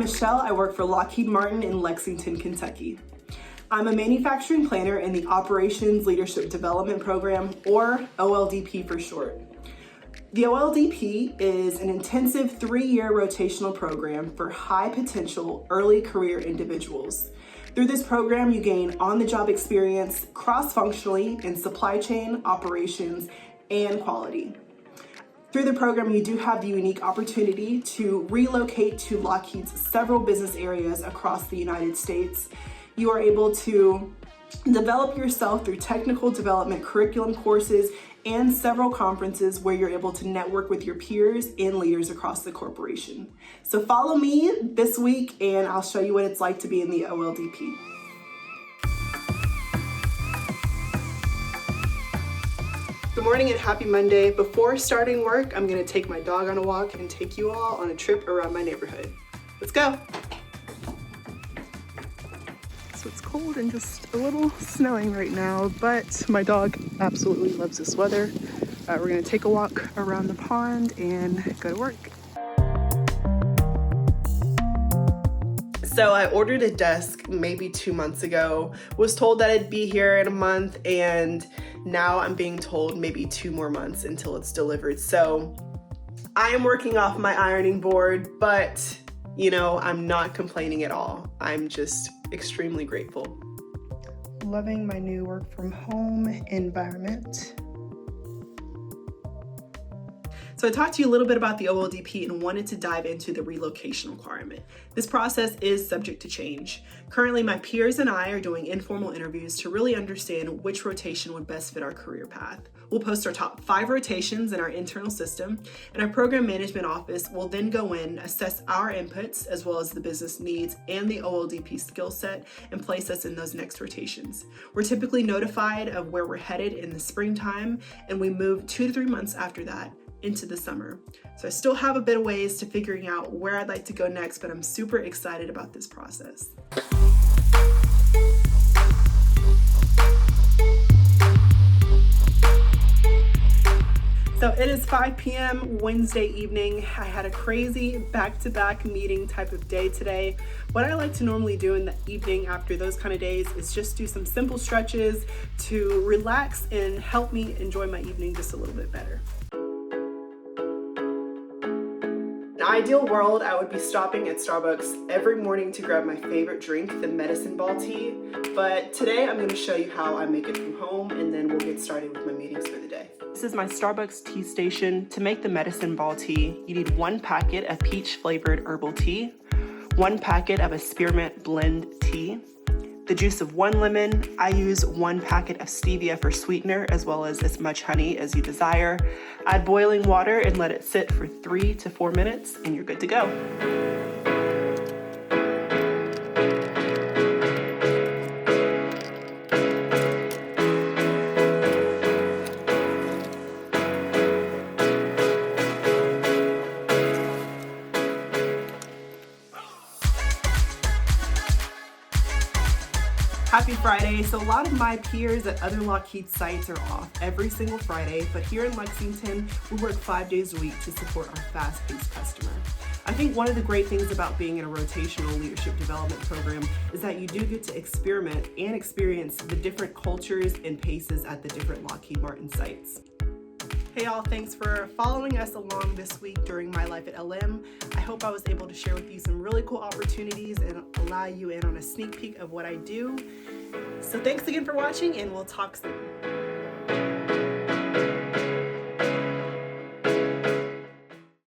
Michelle. I work for Lockheed Martin in Lexington, Kentucky. I'm a manufacturing planner in the Operations Leadership Development Program, or OLDP for short. The OLDP is an intensive 3-year rotational program for high potential early career individuals. Through this program, you gain on-the-job experience cross-functionally in supply chain, operations, and quality. Through the program, you do have the unique opportunity to relocate to Lockheed's several business areas across the United States. You are able to develop yourself through technical development curriculum courses and several conferences where you're able to network with your peers and leaders across the corporation. So follow me this week and I'll show you what it's like to be in the OLDP. Good morning and happy Monday. Before starting work, I'm gonna take my dog on a walk and take you all on a trip around my neighborhood. Let's go. So it's cold and just a little snowing right now, but my dog absolutely loves this weather. We're gonna take a walk around the pond and go to work. So I ordered a desk maybe 2 months ago, was told that it'd be here in a month, and now I'm being told maybe 2 more months until it's delivered. So I am working off my ironing board, but you know, I'm not complaining at all. I'm just extremely grateful. Loving my new work from home environment. So I talked to you a little bit about the OLDP and wanted to dive into the relocation requirement. This process is subject to change. Currently, my peers and I are doing informal interviews to really understand which rotation would best fit our career path. We'll post our top 5 rotations in our internal system, and our program management office will then go in, assess our inputs as well as the business needs and the OLDP skill set, and place us in those next rotations. We're typically notified of where we're headed in the springtime, and we move 2 to 3 months after that into the summer. So I still have a bit of ways to figuring out where I'd like to go next, but I'm super excited about this process. So it is 5 p.m. Wednesday evening. I had a crazy back-to-back meeting type of day today. What I like to normally do in the evening after those kind of days is just do some simple stretches to relax and help me enjoy my evening just a little bit better. In an ideal world, I would be stopping at Starbucks every morning to grab my favorite drink, the medicine ball tea. But today I'm going to show you how I make it from home, and then we'll get started with my meetings for the day. This is my Starbucks tea station. To make the medicine ball tea, you need 1 packet of peach flavored herbal tea, 1 packet of a spearmint blend tea, the juice of 1 lemon. I use 1 packet of stevia for sweetener, as well as much honey as you desire. Add boiling water and let it sit for 3 to 4 minutes, and you're good to go. Happy Friday. So a lot of my peers at other Lockheed sites are off every single Friday, but here in Lexington, we work 5 days a week to support our fast-paced customer. I think one of the great things about being in a rotational leadership development program is that you do get to experiment and experience the different cultures and paces at the different Lockheed Martin sites. Hey y'all, thanks for following us along this week during my life at LM. I hope I was able to share with you some really cool opportunities and allow you in on a sneak peek of what I do. So thanks again for watching, and we'll talk soon.